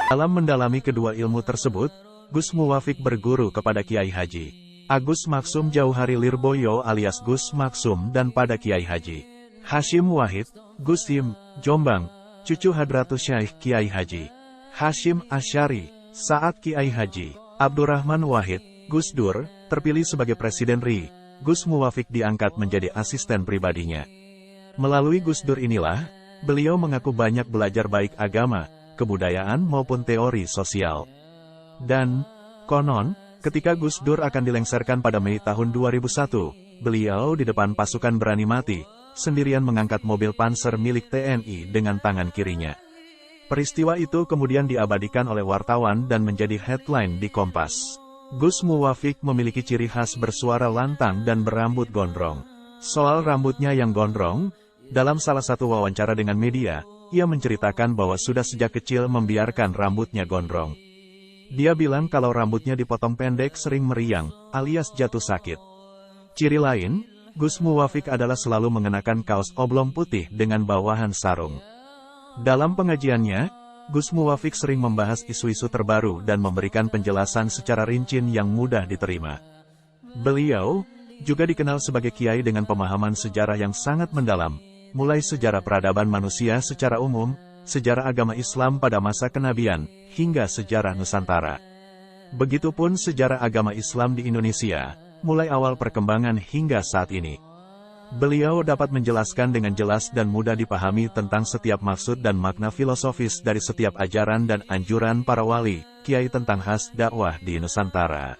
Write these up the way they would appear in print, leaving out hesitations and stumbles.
Dalam mendalami kedua ilmu tersebut, Gus Muwafiq berguru kepada Kiai Haji Agus Maksum Jauhari Lirboyo alias Gus Maksum dan pada Kiai Haji Hashim Wahid, Gusim, Jombang, cucu Hadratus Syaikh Kiai Haji Hashim Asyari, saat Kiai Haji Abdurrahman Wahid, Gus Dur, terpilih sebagai Presiden RI, Gus Muwafiq diangkat menjadi asisten pribadinya. Melalui Gus Dur inilah, beliau mengaku banyak belajar baik agama, kebudayaan maupun teori sosial. Dan, konon, ketika Gus Dur akan dilengsarkan pada Mei tahun 2001, beliau di depan pasukan berani mati, sendirian mengangkat mobil panser milik TNI dengan tangan kirinya. Peristiwa itu kemudian diabadikan oleh wartawan dan menjadi headline di Kompas. Gus Muwafiq memiliki ciri khas bersuara lantang dan berambut gondrong. Soal rambutnya yang gondrong, dalam salah satu wawancara dengan media, ia menceritakan bahwa sudah sejak kecil membiarkan rambutnya gondrong. Dia bilang kalau rambutnya dipotong pendek sering meriang, alias jatuh sakit. Ciri lain, Gus Muwafiq adalah selalu mengenakan kaos oblong putih dengan bawahan sarung. Dalam pengajiannya, Gus Muwafiq sering membahas isu-isu terbaru dan memberikan penjelasan secara rinci yang mudah diterima. Beliau juga dikenal sebagai kiai dengan pemahaman sejarah yang sangat mendalam, mulai sejarah peradaban manusia secara umum, sejarah agama Islam pada masa kenabian, hingga sejarah Nusantara. Begitupun sejarah agama Islam di Indonesia, mulai awal perkembangan hingga saat ini. Beliau dapat menjelaskan dengan jelas dan mudah dipahami tentang setiap maksud dan makna filosofis dari setiap ajaran dan anjuran para wali, kiai tentang khas dakwah di Nusantara.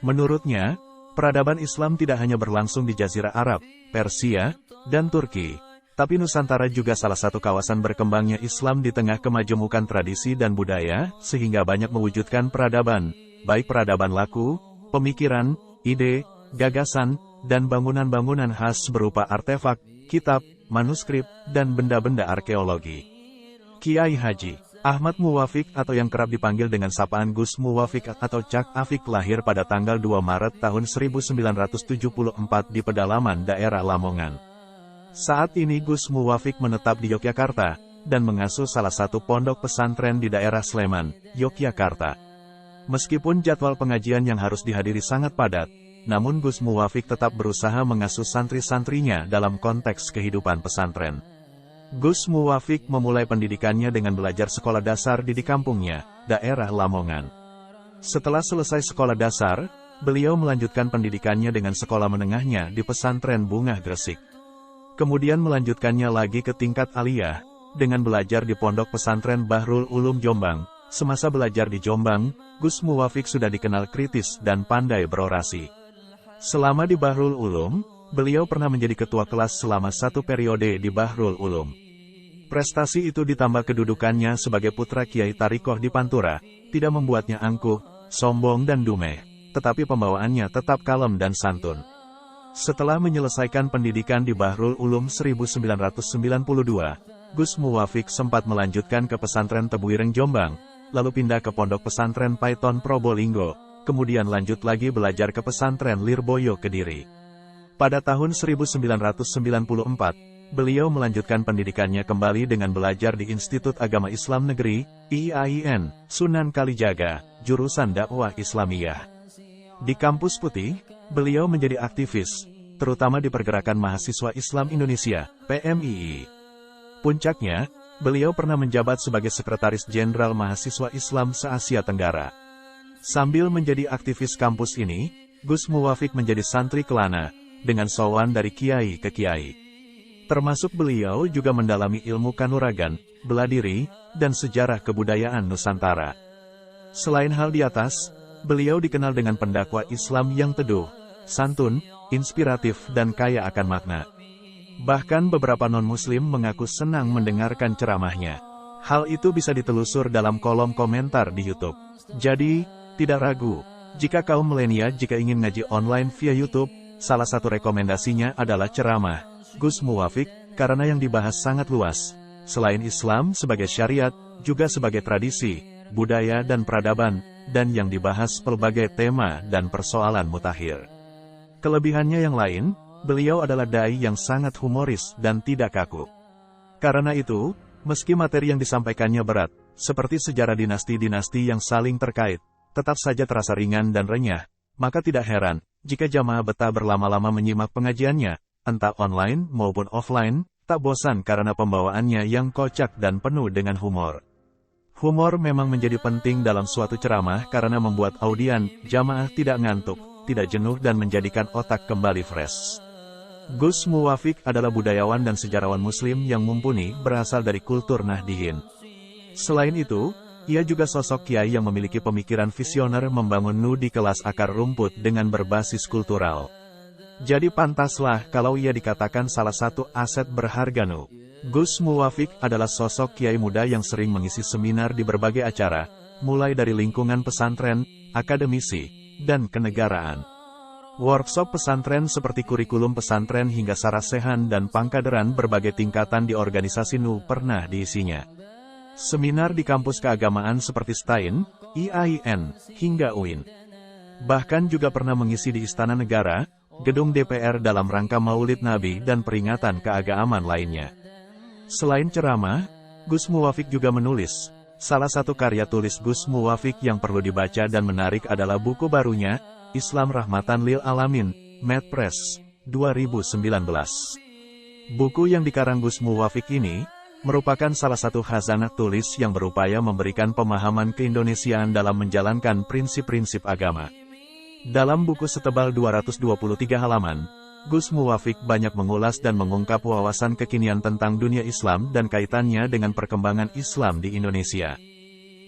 Menurutnya, peradaban Islam tidak hanya berlangsung di Jazirah Arab, Persia, dan Turki, tapi Nusantara juga salah satu kawasan berkembangnya Islam di tengah kemajemukan tradisi dan budaya, sehingga banyak mewujudkan peradaban, baik peradaban laku, pemikiran, ide, gagasan, dan bangunan-bangunan khas berupa artefak, kitab, manuskrip, dan benda-benda arkeologi. Kiai Haji Ahmad Muwafiq atau yang kerap dipanggil dengan sapaan Gus Muwafiq atau Cak Afik lahir pada tanggal 2 Maret tahun 1974 di pedalaman daerah Lamongan. Saat ini Gus Muwafiq menetap di Yogyakarta, dan mengasuh salah satu pondok pesantren di daerah Sleman, Yogyakarta. Meskipun jadwal pengajian yang harus dihadiri sangat padat, namun Gus Muwafiq tetap berusaha mengasuh santri-santrinya dalam konteks kehidupan pesantren. Gus Muwafiq memulai pendidikannya dengan belajar sekolah dasar di kampungnya, daerah Lamongan. Setelah selesai sekolah dasar, beliau melanjutkan pendidikannya dengan sekolah menengahnya di pesantren Bungah Gresik. Kemudian melanjutkannya lagi ke tingkat aliyah, dengan belajar di pondok pesantren Bahrul Ulum Jombang. Semasa belajar di Jombang, Gus Muwafiq sudah dikenal kritis dan pandai berorasi. Selama di Bahrul Ulum, beliau pernah menjadi ketua kelas selama satu periode di Bahrul Ulum. Prestasi itu ditambah kedudukannya sebagai putra Kiai Tarikoh di Pantura, tidak membuatnya angkuh, sombong dan dumeh, tetapi pembawaannya tetap kalem dan santun. Setelah menyelesaikan pendidikan di Bahrul Ulum 1992, Gus Muwafiq sempat melanjutkan ke pesantren Tebuireng Jombang, lalu pindah ke pondok pesantren Paiton Probolinggo, kemudian lanjut lagi belajar ke pesantren Lirboyo Kediri. Pada tahun 1994, beliau melanjutkan pendidikannya kembali dengan belajar di Institut Agama Islam Negeri, IAIN, Sunan Kalijaga, jurusan dakwah Islamiyah. Di Kampus Putih, beliau menjadi aktivis, terutama di Pergerakan Mahasiswa Islam Indonesia, PMII. Puncaknya, beliau pernah menjabat sebagai Sekretaris Jenderal Mahasiswa Islam se-Asia Tenggara. Sambil menjadi aktivis kampus ini, Gus Muwafiq menjadi santri kelana, dengan sowan dari kiai ke kiai. Termasuk beliau juga mendalami ilmu kanuragan, bela diri, dan sejarah kebudayaan Nusantara. Selain hal di atas, beliau dikenal dengan pendakwah Islam yang teduh, santun, inspiratif dan kaya akan makna. Bahkan beberapa non-muslim mengaku senang mendengarkan ceramahnya. Hal itu bisa ditelusur dalam kolom komentar di YouTube. Jadi, tidak ragu, jika kaum milenial ingin ngaji online via YouTube, salah satu rekomendasinya adalah ceramah Gus Muwafiq, karena yang dibahas sangat luas. Selain Islam sebagai syariat, juga sebagai tradisi, budaya dan peradaban, dan yang dibahas pelbagai tema dan persoalan mutakhir. Kelebihannya yang lain, beliau adalah dai yang sangat humoris dan tidak kaku. Karena itu, meski materi yang disampaikannya berat, seperti sejarah dinasti-dinasti yang saling terkait, tetap saja terasa ringan dan renyah, maka tidak heran jika jamaah betah berlama-lama menyimak pengajiannya, entah online maupun offline, tak bosan karena pembawaannya yang kocak dan penuh dengan humor. Humor memang menjadi penting dalam suatu ceramah karena membuat audien, jamaah tidak ngantuk, tidak jenuh dan menjadikan otak kembali fresh. Gus Muwafik adalah budayawan dan sejarawan Muslim yang mumpuni berasal dari kultur Nahdiyin. Selain itu, ia juga sosok kiai yang memiliki pemikiran visioner membangun NU di kelas akar rumput dengan berbasis kultural. Jadi pantaslah kalau ia dikatakan salah satu aset berharga NU. Gus Muwafik adalah sosok kiai muda yang sering mengisi seminar di berbagai acara, mulai dari lingkungan pesantren, akademisi, dan kenegaraan. Workshop pesantren seperti kurikulum pesantren hingga sarasehan dan pangkaderan berbagai tingkatan di organisasi NU pernah diisinya. Seminar di kampus keagamaan seperti STAIN, IAIN, hingga UIN. Bahkan juga pernah mengisi di Istana Negara, gedung DPR dalam rangka Maulid Nabi dan peringatan keagamaan lainnya. Selain ceramah, Gus Muwafik juga menulis. Salah satu karya tulis Gus Muwafik yang perlu dibaca dan menarik adalah buku barunya, Islam Rahmatan Lil Alamin, Medpress, 2019. Buku yang dikarang Gus Muwafik ini, merupakan salah satu khazanah tulis yang berupaya memberikan pemahaman keindonesiaan dalam menjalankan prinsip-prinsip agama. Dalam buku setebal 223 halaman, Gus Muwafik banyak mengulas dan mengungkap wawasan kekinian tentang dunia Islam dan kaitannya dengan perkembangan Islam di Indonesia.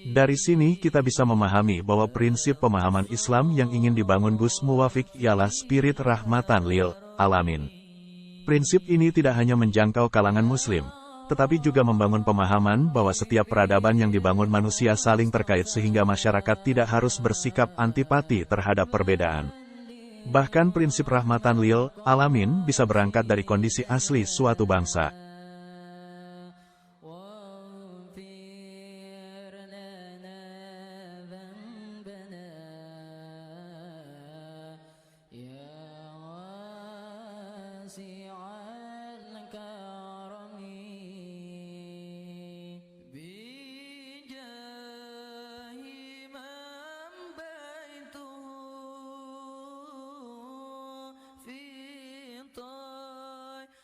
Dari sini kita bisa memahami bahwa prinsip pemahaman Islam yang ingin dibangun Gus Muwafik ialah spirit rahmatan lil alamin. Prinsip ini tidak hanya menjangkau kalangan Muslim, tetapi juga membangun pemahaman bahwa setiap peradaban yang dibangun manusia saling terkait sehingga masyarakat tidak harus bersikap antipati terhadap perbedaan. Bahkan prinsip rahmatan lil alamin bisa berangkat dari kondisi asli suatu bangsa.